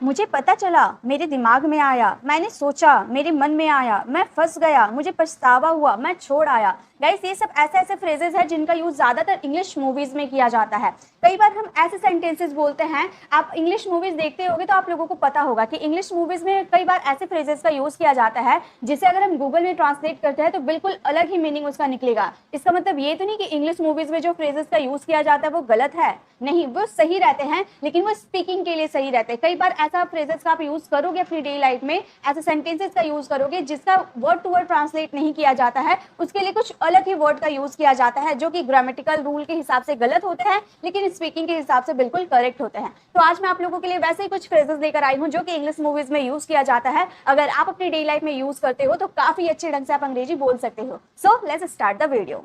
मुझे पता चला, मेरे दिमाग में आया, मैंने सोचा, मेरे मन में आया, मैं फंस गया, मुझे पछतावा हुआ, मैं छोड़ आया। गाइस, ये सब ऐसे ऐसे फ्रेजेस हैं जिनका यूज ज्यादातर इंग्लिश मूवीज में किया जाता है। कई बार हम ऐसे सेंटेंसेस बोलते हैं, आप इंग्लिश मूवीज देखते होगे तो आप लोगों को पता होगा कि इंग्लिश मूवीज में कई बार ऐसे फ्रेजेस का यूज किया जाता है जिसे अगर हम गूगल में ट्रांसलेट करते हैं तो बिल्कुल अलग ही मीनिंग उसका निकलेगा। इसका मतलब ये तो नहीं कि इंग्लिश मूवीज में जो फ्रेजेस का यूज किया जाता है वो गलत है, नहीं, वो सही रहते हैं, लेकिन वो स्पीकिंग के लिए सही रहते हैं। कई बार ऐसा फ्रेजेस का आप यूज करोगे अपनी डेली लाइफ में, ऐसे सेंटेंसेस का यूज करोगे जिसका वर्ड टू वर्ड ट्रांसलेट नहीं किया जाता है, उसके लिए कुछ अलग ही वर्ड का यूज किया जाता है जो कि ग्रामेटिकल रूल के हिसाब से गलत होते हैं लेकिन स्पीकिंग के हिसाब से बिल्कुल करेक्ट होते हैं। तो आज मैं आप लोगों के लिए वैसे ही कुछ फ्रेजेस लेकर आई हूँ जो कि इंग्लिश मूवीज में यूज किया जाता है। अगर आप अपनी डेली लाइफ में यूज करते हो तो काफी अच्छे ढंग से आप अंग्रेजी बोल सकते हो। So let's start the video.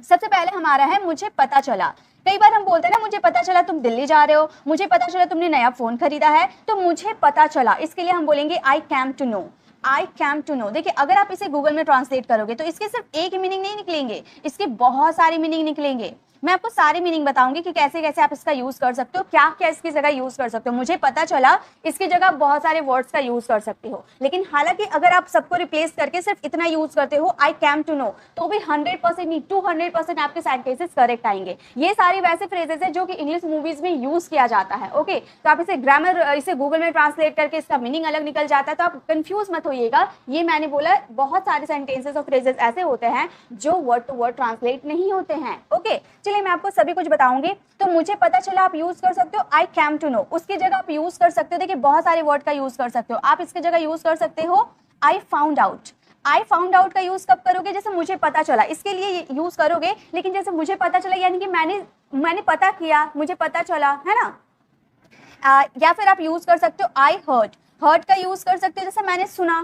सबसे पहले हमारा है मुझे पता चला। कई बार हम बोलते हैं ना, मुझे पता चला तुम दिल्ली जा रहे हो, मुझे पता चला तुमने नया फोन खरीदा है, तो मुझे पता चला, इसके लिए हम बोलेंगे I came to know. I came to know. देखिए, अगर आप इसे गूगल में ट्रांसलेट करोगे तो इसके सिर्फ एक ही मीनिंग नहीं निकलेंगे, इसके बहुत सारे मीनिंग निकलेंगे। मैं आपको सारे मीनिंग बताऊंगी कि कैसे कैसे आप इसका यूज कर सकते हो, क्या क्या इसकी जगह यूज कर सकते हो। मुझे पता चला इसकी जगह बहुत सारे वर्ड्स का यूज कर सकते हो, लेकिन हालांकि अगर आप सबको रिप्लेस करके सिर्फ इतना यूज करते हो आई कैम टू नो, तो भी 100% नहीं 200% आपके सेंटेंसेस करेक्ट आएंगे। ये सारे वैसे फ्रेजेस है जो कि इंग्लिश मूवीज में यूज किया जाता है। ओके, तो आप इसे ग्रामर, इसे गूगल में ट्रांसलेट करके इसका मीनिंग अलग निकल जाता है, तो आप कंफ्यूज मत होइएगा। ये मैंने बोला, बहुत सारे सेंटेंसेस और फ्रेजेस ऐसे होते हैं जो वर्ड टू वर्ड ट्रांसलेट नहीं होते हैं। ओके, चलिए मैं आपको सभी कुछ बताऊंगी। तो मुझे पता चला आप यूज कर सकते हो आई कैम टू नो, उसकी जगह आप यूज कर सकते हो, देखिए बहुत सारे वर्ड का यूज कर सकते हो। आप इसकी जगह यूज कर सकते हो I found out. I found out का यूज कब करोगे? जैसे मुझे पता चला, इसके लिए यूज करोगे, लेकिन जैसे मुझे पता चला यानी कि मैंने पता किया, मुझे पता चला, है ना। या फिर आप यूज कर सकते हो आई हर्ड। हर्ड का यूज कर सकते हो, जैसे मैंने सुना,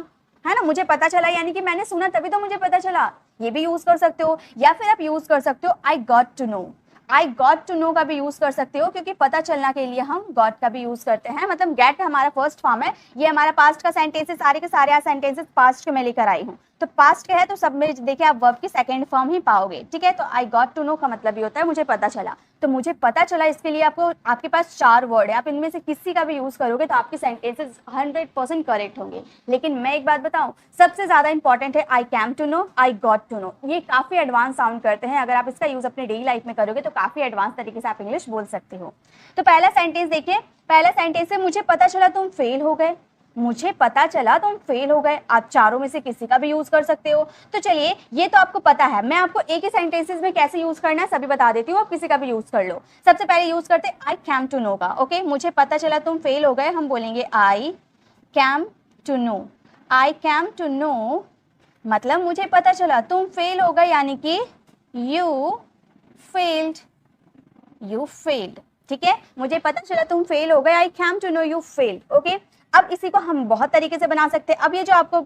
है ना, मुझे पता चला यानी कि मैंने सुना तभी तो मुझे पता चला, ये भी यूज कर सकते हो। या फिर आप यूज कर सकते हो I got to know. I got to know का भी यूज कर सकते हो, क्योंकि पता चलना के लिए हम गॉट का भी यूज करते हैं। मतलब गेट हमारा फर्स्ट फॉर्म है, ये हमारा पास्ट का सेंटेंसेस, सारे के सारे सेंटेंसेस पास्ट के मैं लेकर आई हूँ। तो पास्ट के है तो सब में देखिए आप वर्ब की सेकंड फॉर्म ही पाओगे, ठीक है। तो आई गॉट टू नो का मतलब ये होता है मुझे पता चला। तो मुझे पता चला, इसके लिए आपके पास 4 वर्ड है, आप इनमें से किसी का भी यूज करोगे तो आपके सेंटेंसेस 100% करेक्ट होंगे। लेकिन मैं एक बात बताऊं, सबसे ज्यादा इंपॉर्टेंट है I came to know, I got to know. ये काफी एडवांस साउंड करते हैं, अगर आप इसका यूज अपने डेली लाइफ में करोगे तो काफी एडवांस तरीके से आप इंग्लिश बोल सकते हो। तो पहला सेंटेंस देखिए, पहला सेंटेंस है मुझे पता चला तुम फेल हो गए। मुझे पता चला तुम फेल हो गए, आप चारों में से किसी का भी यूज कर सकते हो। तो चलिए, ये तो आपको पता है, मैं आपको एक ही सेंटेंसेस में कैसे यूज करना है सभी बता देती हूँ, आप किसी का भी यूज कर लो। सबसे पहले यूज करते आई कैम टू नो का। ओके, मुझे पता चला तुम फेल हो गए, हम बोलेंगे I came to know. I came to know मतलब मुझे पता चला तुम फेल हो गए, यानी कि यू फेल्ड, यू फेल्ड, ठीक है। मुझे पता चला तुम फेल हो गए, I came to know you failed. Okay, अब इसी को हम बहुत तरीके से बना सकते हैं। अब ये जो आपको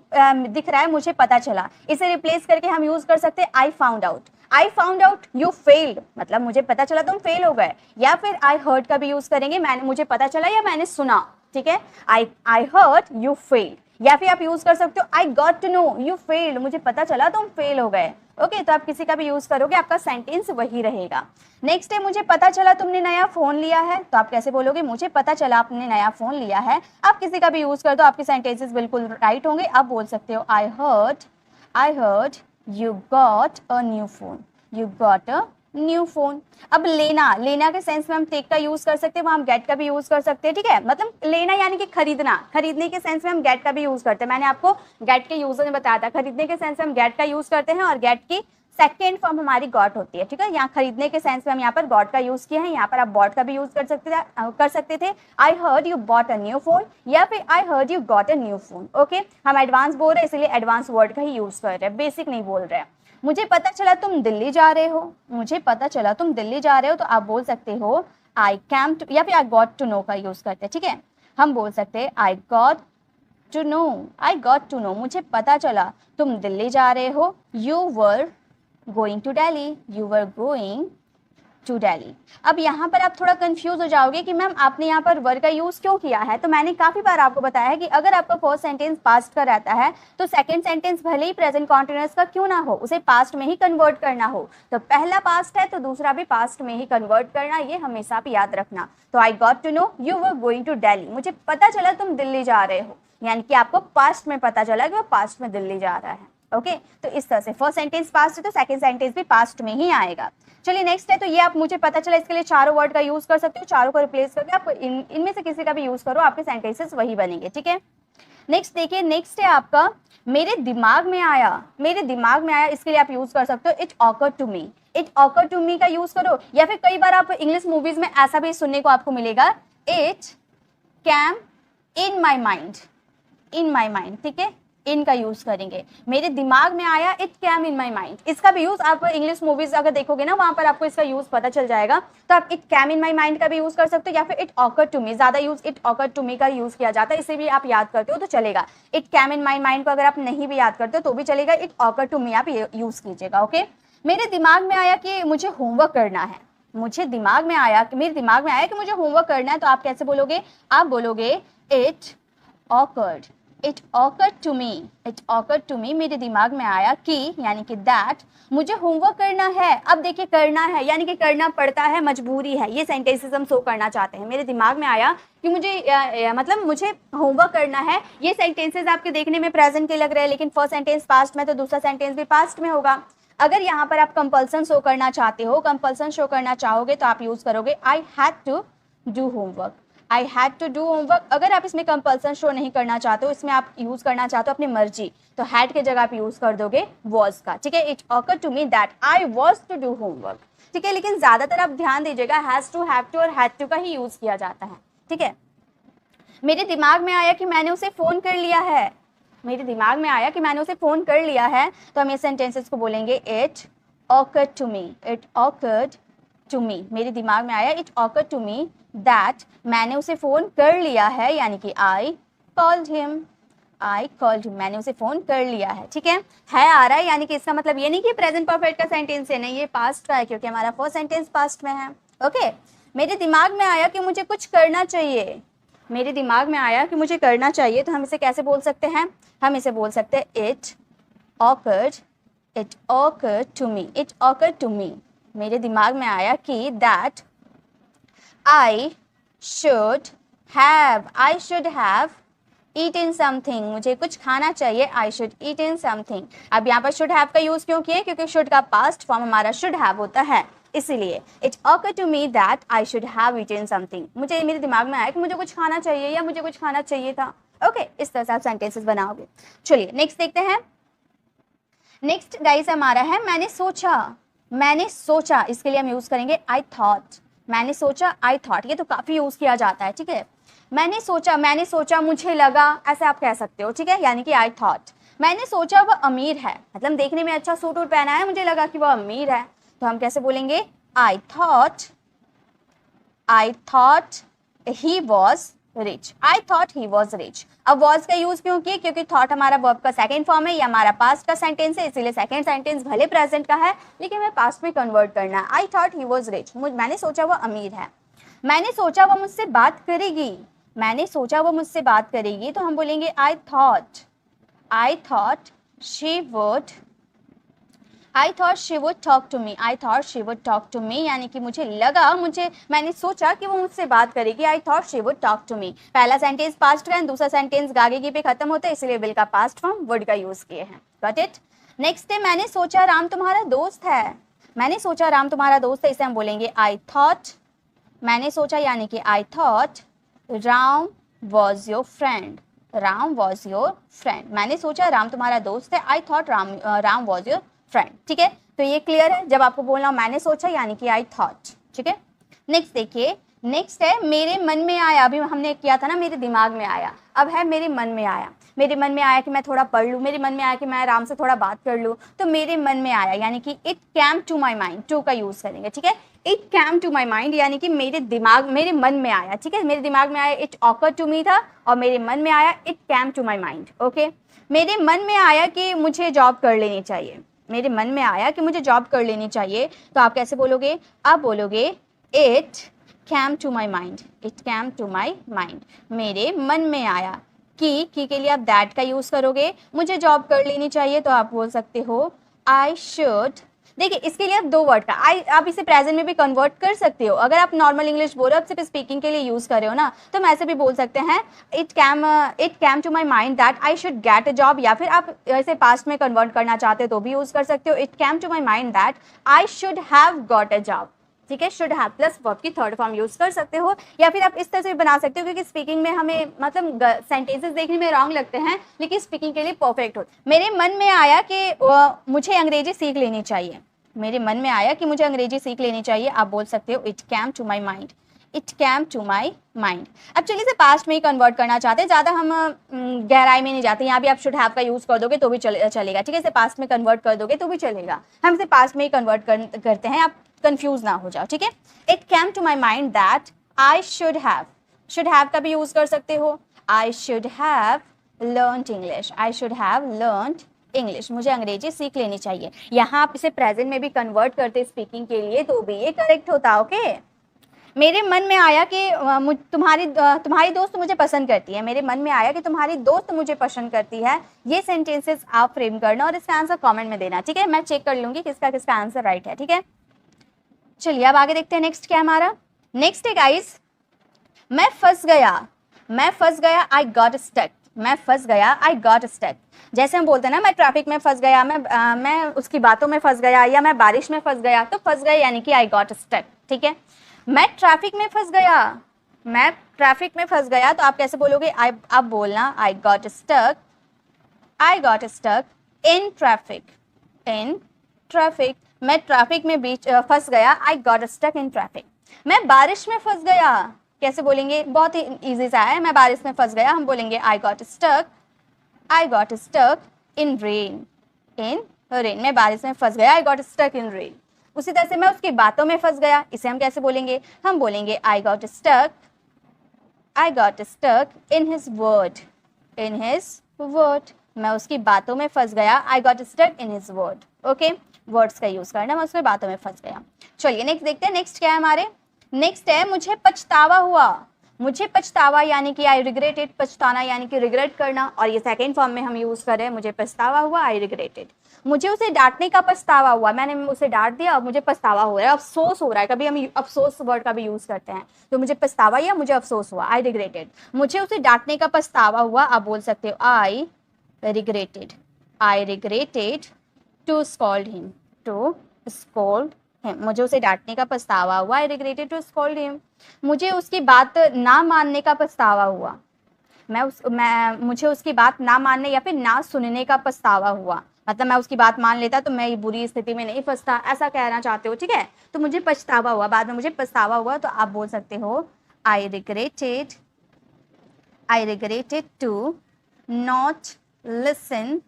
दिख रहा है मुझे पता चला, इसे रिप्लेस करके हम यूज कर सकते हैं I found out. I found out you failed, मतलब मुझे पता चला तुम फेल हो गए। या फिर आई हर्ड का भी यूज करेंगे, मुझे पता चला या मैंने सुना, ठीक है। I heard you failed. या फिर आप यूज कर सकते हो I got to know you failed, मुझे पता चला तुम फेल हो गए। ओके, तो आप किसी का भी यूज करोगे, आपका सेंटेंस वही रहेगा। नेक्स्ट है मुझे पता चला तुमने नया फोन लिया है, तो आप कैसे बोलोगे? मुझे पता चला आपने नया फोन लिया है। आप किसी का भी यूज कर दो, आपके सेंटेंसेस बिल्कुल राइट होंगे। आप बोल सकते हो आई heard you got a new phone, you got a new phone. अब लेना के सेंस में हम टेक का यूज कर सकते हैं, वहां हम गेट का भी यूज कर सकते हैं, ठीक है। मतलब लेना यानी कि खरीदना, खरीदने के सेंस में हम गेट का भी यूज करते हैं। मैंने आपको गेट के यूजर ने बताया था, खरीदने के सेंस में हम गेट का यूज करते हैं और गेट की सेकेंड फॉर्म हमारी गॉट होती है, ठीक है। यहाँ खरीदने के सेंस में हम यहाँ पर गॉट का यूज किया है, यहाँ पर आप बॉट का भी यूज कर सकते थे। आई heard you bought a new phone या फिर आई heard you got a new phone. Okay, हम एडवांस बोल रहे हैं इसलिए एडवांस वर्ड का ही यूज कर रहे हैं, बेसिक नहीं बोल रहे हैं। मुझे पता चला तुम दिल्ली जा रहे हो, मुझे पता चला तुम दिल्ली जा रहे हो, तो आप बोल सकते हो आई कैम टू, या फिर आई गॉट टू नो का यूज करते हैं, ठीक है। हम बोल सकते हैं I got to know, I got to know, मुझे पता चला तुम दिल्ली जा रहे हो। You were going to Delhi, you were going to Delhi. अब यहाँ पर आप थोड़ा कंफ्यूज हो जाओगे कि मैम आपने यहाँ पर वर का यूज़ क्यों किया है। तो मैंने काफ़ी बार आपको बताया है कि अगर आपका फर्स्ट सेंटेंस पास्ट का रहता है तो सेकंड सेंटेंस भले ही प्रेजेंट कॉन्टिन्यूअस का क्यों ना हो, उसे पास्ट में ही कन्वर्ट करना हो। तो पहला पास्ट है तो दूसरा भी पास्ट में ही कन्वर्ट करना, ये हमेशा आप याद रखना। तो I got to know you were going to Delhi, मुझे पता चला तुम दिल्ली जा रहे हो, यानी कि आपको पास्ट में पता चला कि वो पास्ट में दिल्ली जा रहा है। ओके तो इस तरह से फर्स्ट सेंटेंस पास्ट है तो सेकंड सेंटेंस भी पास्ट में ही आएगा। चलिए नेक्स्ट है, तो ये आप मुझे पता चला, इसके लिए चारों वर्ड का यूज कर सकते हो, चारों को रिप्लेस करके आप इनमें से किसी का भी यूज करो, आपके सेंटेंसेस वही बनेंगे। ठीक है, नेक्स्ट देखिए, नेक्स्ट है आपका मेरे दिमाग में आया। मेरे दिमाग में आया, इसके लिए आप यूज कर सकते हो it occur to me. It occur to me का यूज करो, या फिर कई बार आप इंग्लिश मूवीज में ऐसा भी सुनने को आपको मिलेगा, it came in my mind. In my mind, ठीक है, इन का यूज करेंगे। मेरे दिमाग में आया, it came in my mind, इसका भी यूज आप इंग्लिश मूवीज अगर देखोगे ना, वहां पर आपको इसका यूज पता चल जाएगा। तो आप it came in my mind का भी यूज कर सकते हो, या फिर इट ऑकर टू मी, ज्यादा use it occur to me का यूज किया जाता है, इसे भी आप याद करते हो तो चलेगा। It came in my mind को अगर आप नहीं भी याद करते हो तो भी चलेगा, इट ऑकर टू मी आप यूज कीजिएगा। ओके, मेरे दिमाग में आया कि मुझे होमवर्क करना है। मुझे दिमाग में आया कि मेरे दिमाग में आया कि मुझे होमवर्क करना है, तो आप कैसे बोलोगे, आप बोलोगे it occurred. It awkward to me, it awkward to me, मेरे दिमाग में आया कि, यानी कि दैट, मुझे होमवर्क करना है। अब देखिए करना है यानी कि करना पड़ता है, मजबूरी है, ये सेंटेंसेस हम शो करना चाहते हैं। मेरे दिमाग में आया कि मुझे मतलब मुझे होमवर्क करना है, ये सेंटेंसेस आपके देखने में प्रेजेंट के लग रहे हैं, लेकिन फर्स्ट सेंटेंस पास्ट में तो दूसरा सेंटेंस भी पास्ट में होगा। अगर यहाँ पर आप कंपल्सन शो करना चाहते हो, कंपल्सन शो करना चाहोगे तो आप यूज करोगे I had to do homework. I had to do homework. अगर आप इसमें कंपल्सन शो नहीं करना चाहते हो, इसमें आप यूज करना चाहते हो अपनी मर्जी, तो हैड के जगह आप यूज कर दोगे वॉज का। ठीक है, it awkward to me that I was to do homework. ठीक है, लेकिन ज्यादातर आप ध्यान दीजिएगा हैज टू, हैव टू और हैड टू का ही यूज किया जाता है। ठीक है, मेरे दिमाग में आया कि मैंने उसे फोन कर लिया है। मेरे दिमाग में आया कि मैंने उसे फोन कर लिया है, तो हम ये सेंटेंसेस को बोलेंगे it awkward to me. It awkward to me, मेरे दिमाग में आया, it awkward to me that, मैंने उसे फोन कर लिया है, यानी कि I called him. I called him, मैंने उसे फोन कर लिया है। ठीक है आ रहा है, यानी कि इसका मतलब ये नहीं कि प्रेजेंट परफेक्ट का सेंटेंस है, नहीं, ये पास्ट का है क्योंकि हमारा फर्स्ट सेंटेंस पास्ट में है। ओके, मेरे दिमाग में आया कि मुझे कुछ करना चाहिए। मेरे दिमाग में आया कि मुझे करना चाहिए, तो हम इसे कैसे बोल सकते हैं, हम इसे बोल सकते हैं it awkward to me. It awkward to me, मेरे दिमाग में आया कि that I should have eaten something, मुझे कुछ खाना चाहिए, आई शुड ईटन समथिंग। अब यहाँ पर शुड हैव का यूज क्यों किए, क्योंकि शुड का पास्ट फॉर्म हमारा शुड हैव होता है, इसीलिए it awkward to me that I should have eaten something. मुझे, मेरे दिमाग में आया कि मुझे कुछ खाना चाहिए या मुझे कुछ खाना चाहिए था। ओके, इस तरह से आप सेंटेंसेस बनाओगे। चलिए नेक्स्ट देखते हैं। नेक्स्ट गाइस हमारा है मैंने सोचा। मैंने सोचा, इसके लिए हम यूज करेंगे आई थॉट। मैंने सोचा, आई थॉट, ये तो काफी यूज किया जाता है। ठीक है, मैंने सोचा, मुझे लगा, ऐसे आप कह सकते हो। ठीक है, यानी कि आई थॉट। मैंने सोचा वह अमीर है, मतलब देखने में अच्छा सूट वूट पहना है, मुझे लगा कि वह अमीर है, तो हम कैसे बोलेंगे, I thought he was rich. I thought he was rich. अब वॉज का यूज क्यों किए, क्योंकि थॉट हमारा वर्ब का सेकंड फॉर्म है, ये हमारा पास्ट का सेंटेंस है, इसीलिए सेकंड सेंटेंस भले प्रेजेंट का है लेकिन हमें पास्ट में कन्वर्ट करना है। I thought he was rich, मैंने सोचा वो अमीर है। मैंने सोचा वो मुझसे बात करेगी। मैंने सोचा वो मुझसे बात करेगी, तो हम बोलेंगे I thought she would talk to me. I thought she would talk to me, यानी कि मुझे लगा, मैंने सोचा कि वो मुझसे बात करेगी। I thought she would talk to me. पहला सेंटेंस पास्ट का है, दूसरा सेंटेंस गागेगी पे खत्म होता है, इसलिए विल का पास्ट फॉर्म वुड का यूज किए हैं। Got it. नेक्स्ट है मैंने सोचा राम तुम्हारा दोस्त है। मैंने सोचा राम तुम्हारा दोस्त है, इसे हम बोलेंगे आई थॉट। मैंने सोचा यानी कि I thought Ram was your friend. Ram was your friend. मैंने सोचा राम तुम्हारा दोस्त है, I thought Ram was your friend. ठीक है, तो ये क्लियर है। जब आपको बोलना मैंने सोचा यानी कि आई थॉट। ठीक है, नेक्स्ट देखिए, नेक्स्ट है मेरे मन में आया। अभी हमने किया था ना मेरे दिमाग में आया, अब है मेरे मन में आया। मेरे मन में आया कि मैं थोड़ा पढ़ लूँ, मेरे मन में आया कि मैं आराम से थोड़ा बात कर लूँ, तो मेरे मन में आया यानी कि it came to my mind. To का यूज करेंगे। ठीक है, it came to my mind यानी कि मेरे मन में आया। ठीक है, मेरे दिमाग में आया इट ऑकर टू मी था, और मेरे मन में आया it came to my mind. Okay, मेरे मन में आया कि मुझे जॉब कर लेनी चाहिए। मेरे मन में आया कि मुझे जॉब कर लेनी चाहिए, तो आप कैसे बोलोगे? आप बोलोगे it came to my mind, it came to my mind, मेरे मन में आया। की के लिए आप दैट का यूज़ करोगे, मुझे जॉब कर लेनी चाहिए तो आप बोल सकते हो आई शुड। देखिए इसके लिए आप दो वर्ड का आई, आप इसे प्रेजेंट में भी कन्वर्ट कर सकते हो। अगर आप नॉर्मल इंग्लिश बोल रहे हो, आप सिर्फ स्पीकिंग के लिए यूज़ कर रहे हो ना, तो हम ऐसे भी बोल सकते हैं it came to my mind that I should get a job, या फिर आप ऐसे पास्ट में कन्वर्ट करना चाहते हो तो भी यूज़ कर सकते हो, it came to my mind that I should have got a job. ठीक है, शुड हैव प्लस वर्ब की थर्ड फॉर्म यूज़ कर सकते हो, या फिर आप इस तरह से भी बना सकते हो, क्योंकि स्पीकिंग में हमें मतलब सेंटेंसेस देखने में रॉन्ग लगते हैं लेकिन स्पीकिंग के लिए परफेक्ट हो। मेरे मन में आया कि मुझे अंग्रेजी सीख लेनी चाहिए, मेरे मन में आया कि मुझे अंग्रेजी सीख लेनी चाहिए, आप बोल सकते हो it came to my mind, it came to my mind. अब चलिए इसे पास्ट में ही कन्वर्ट करना चाहते हैं, ज़्यादा हम गहराई में नहीं जाते, यहाँ भी आप शुड हैव का यूज़ कर दोगे तो भी चलेगा। ठीक है, इसे पास्ट में कन्वर्ट कर दोगे तो भी चलेगा, हम इसे पास्ट में ही कन्वर्ट करते हैं, आप कंफ्यूज ना हो जाओ। ठीक है, it came to my mind that I should have का भी यूज़ कर सकते हो, I should have learned English, I should have learned English, मुझे अंग्रेजी सीख लेनी चाहिए। यहाँ आप इसे प्रेजेंट में भी कन्वर्ट करते स्पीकिंग के लिए तो भी ये करेक्ट होता। ओके, मेरे मन में आया कि तुम्हारी दोस्त मुझे पसंद करती है, मेरे मन में आया कि तुम्हारी दोस्त मुझे पसंद करती है, ये सेंटेंसेस आप फ्रेम करना और इसका आंसर कमेंट में देना। ठीक है, मैं चेक कर लूँगी किसका किसका आंसर राइट है। ठीक है, चलिए अब आगे देखते हैं नेक्स्ट क्या हमारा। नेक्स्ट है गाइस, मैं फंस गया आई गॉट स्टक, मैं फंस गया आई गॉट स्टक। जैसे हम बोलते हैं ना मैं ट्रैफिक में फंस गया, मैं उसकी बातों में फंस गया, या मैं बारिश में फंस गया, तो फंस गया यानी कि आई गॉट स्टक। ठीक है, मैं ट्रैफिक में फंस गया, तो आप कैसे बोलोगे? आप बोलना I got stuck in traffic, मैं ट्रैफिक में बीच फंस गया, I got stuck in traffic. मैं बारिश में फंस गया, कैसे बोलेंगे? बहुत ही इजी सा है, मैं बारिश में फंस गया, हम बोलेंगे I got stuck in rain, मैं बारिश में फंस गया, I got stuck in rain. उसी तरह से मैं उसकी बातों में फंस गया, इसे हम कैसे बोलेंगे? हम बोलेंगे I got stuck in his word, मैं उसकी बातों में फंस गया, I got stuck in his word. Okay, words का यूज करना, मैं उसकी बातों में फंस गया। चलिए नेक्स्ट देखते हैं, नेक्स्ट क्या है हमारे? नेक्स्ट है मुझे पछतावा यानी कि आई रिग्रेटेड, पछताना यानी कि रिग्रेट करना, और ये सेकेंड फॉर्म में हम यूज कर रहे हैं, मुझे पछतावा हुआ, आई रिग्रेटेड। मुझे उसे डांटने का पछतावा हुआ, मैंने उसे डांट दिया, अब मुझे पछतावा हो रहा है, अफसोस हो रहा है। कभी हम अफसोस वर्ड का भी यूज करते हैं, तो मुझे पछतावा या मुझे अफसोस हुआ, आई रिग्रेटेड। मुझे उसे डांटने का पछतावा हुआ, आप बोल सकते हो I regretted to scold him, मुझे उसे डांटने का पछतावा हुआ, I regretted to scold him. मुझे उसकी बात ना मानने का पछतावा हुआ, मुझे उसकी बात ना मानने या फिर ना सुनने का पछतावा हुआ, मतलब मैं उसकी बात मान लेता तो मैं बुरी स्थिति में नहीं फंसता, ऐसा कहना चाहते हो। ठीक है, तो मुझे पछतावा हुआ, बाद में मुझे पछतावा हुआ, तो आप बोल सकते हो I regretted to not listen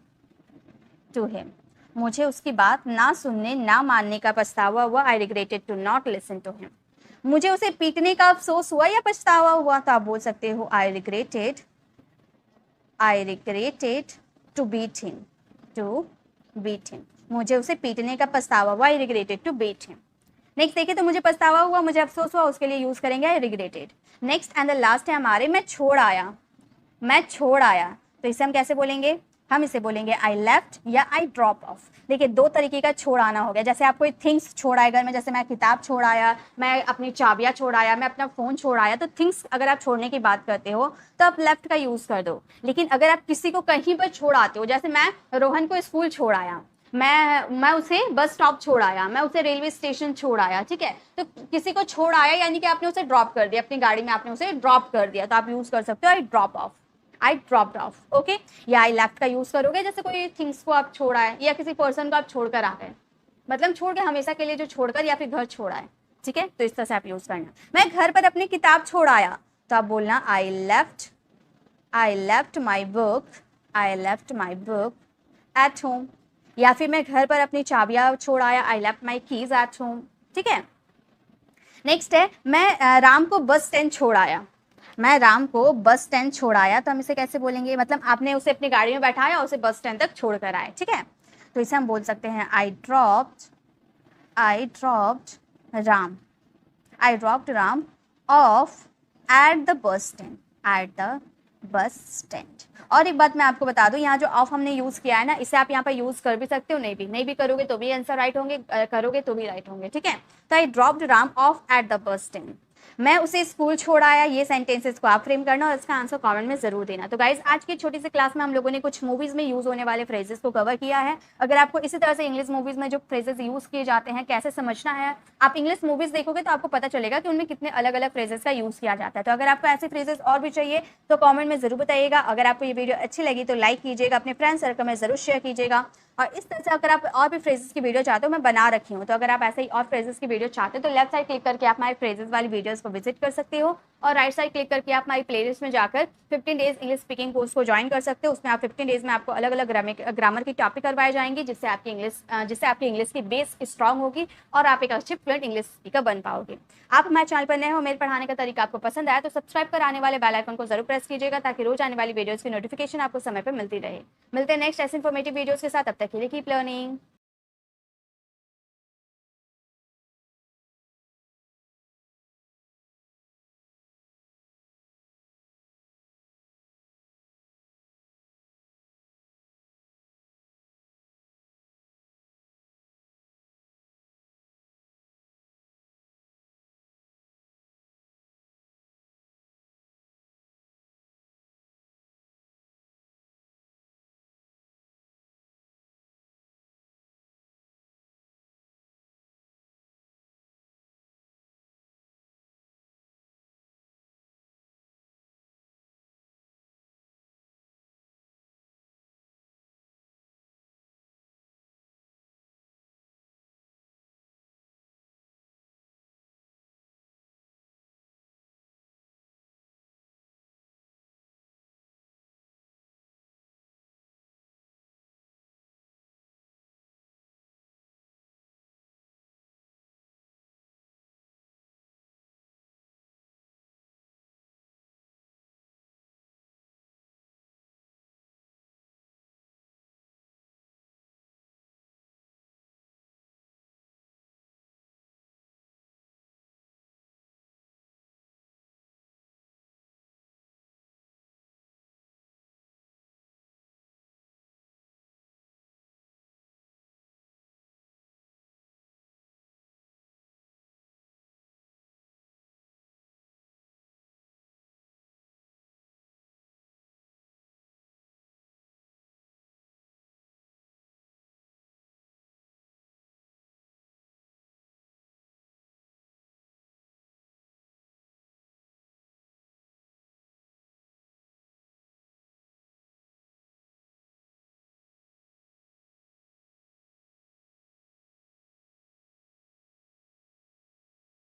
to him, मुझे उसकी बात ना सुनने ना मानने का पछतावा हुआ, I regretted to not listen to him. मुझे उसे पीटने का अफसोस हुआ या पछतावा हुआ, तो आप बोल सकते हो I regretted to beat him, मुझे उसे पीटने का पछतावा हुआ, I regretted to beat him. Next देखिए, तो मुझे पछतावा हुआ, मुझे अफसोस हुआ, उसके लिए यूज करेंगे I regretted. Next and the last है हमारे मैं छोड़ आया, तो इसे हम कैसे बोलेंगे? हम इसे बोलेंगे आई लेफ्ट या आई ड्रॉप ऑफ। देखिए दो तरीके का छोड़ आना हो गया, जैसे आप कोई थिंग्स छोड़ आए घर में, जैसे मैं किताब छोड़ आया, मैं अपनी चाबियाँ छोड़ आया, मैं अपना फ़ोन छोड़ आया, तो थिंग्स अगर आप छोड़ने की बात करते हो तो आप लेफ्ट का यूज़ कर दो। लेकिन अगर आप किसी को कहीं पर छोड़ आते हो, जैसे मैं रोहन को स्कूल छोड़ आया, मैं उसे बस स्टॉप छोड़ आया, मैं उसे रेलवे स्टेशन छोड़ आया, ठीक है, तो किसी को छोड़ आया यानी कि आपने उसे ड्रॉप कर दिया, अपनी गाड़ी में आपने उसे ड्रॉप कर दिया, तो आप यूज़ कर सकते हो I drop off, I dropped off. Okay, या आई लेफ्ट का यूज करोगे जैसे कोई थिंग्स को आप छोड़ा है या किसी पर्सन को आप छोड़कर आ गए, मतलब छोड़ के हमेशा के लिए जो छोड़कर या फिर घर छोड़ा है। ठीक है, तो इस तरह से आप यूज करना। मैं घर पर अपनी किताब छोड़ आया, तो आप बोलना I left my book at home, या फिर मैं घर पर अपनी चाबियां छोड़ आया, I left my keys at home. ठीक है, नेक्स्ट है मैं राम को बस स्टैंड छोड़ आया, तो हम इसे कैसे बोलेंगे? मतलब आपने उसे अपनी गाड़ी में बैठाया और उसे बस स्टैंड तक छोड़ कर आए। ठीक है, तो इसे हम बोल सकते हैं I dropped Ram, I dropped Ram of at the bus stand, at the bus stand. और एक बात मैं आपको बता दूं, यहाँ जो ऑफ हमने यूज किया है ना, इसे आप यहाँ पर यूज कर भी सकते हो, नहीं भी करोगे तो भी आंसर राइट होंगे, करोगे तो भी राइट होंगे, ठीक है। तो I dropped Ram of at the bus stand, मैं उसे स्कूल छोड़ आया। ये सेंटेंसेस को आप फ्रेम करना और इसका आंसर कमेंट में जरूर देना। तो गाइज आज की छोटी सी क्लास में हम लोगों ने कुछ मूवीज में यूज होने वाले फ्रेजेस को कवर किया है। अगर आपको इसी तरह से इंग्लिश मूवीज में जो फ्रेजेस यूज किए जाते हैं कैसे समझना है, आप इंग्लिश मूवीज देखोगे तो आपको पता चलेगा कि उनमें कितने अलग अलग फ्रेजेस का यूज किया जाता है। तो अगर आपको ऐसे फ्रेजेस और भी चाहिए तो कॉमेंट में जरूर बताइएगा। अगर आपको ये वीडियो अच्छी लगी तो लाइक कीजिएगा, अपने फ्रेंड सर्कल में जरूर शेयर कीजिएगा। और इस तरह से अगर आप और भी फ्रेजेस की वीडियो चाहते हो, मैं बना रखी हूँ, तो अगर आप ऐसे ही और फ्रेजेस की वीडियो चाहते हो तो लेफ्ट साइड क्लिक करके आप हमारे फ्रेजेस वाली वीडियोस को विजिट कर सकते हो और राइट साइड क्लिक करके आप हमारी प्लेलिस्ट में जाकर 15 डेज इंग्लिश स्पीकिंग कोर्स को ज्वाइन कर सकते हो। उसमें आप 15 डेज में आपको अलग अलग ग्रामर की टॉपिक करवाए जाएंगे, जिससे आपकी इंग्लिश की बेस स्ट्रांग होगी और आप एक अच्छे फ्लुएंट इंग्लिश स्पीकर बन पाओगे। आप हमारे चैनल पर नए हो, मेरे पढ़ाने का तरीका आपको पसंद आया तो सब्सक्राइब कर आने वाले बेल आइकन को जरूर प्रेस कीजिएगा, ताकि रोज आने वाली वीडियोस की नोटिफिकेशन आपको समय पर मिलती रहे। मिलते हैं नेक्स्ट ऐसे इन्फॉर्मेटिव वीडियोस के साथ, तब तक के लिए कीप लर्निंग।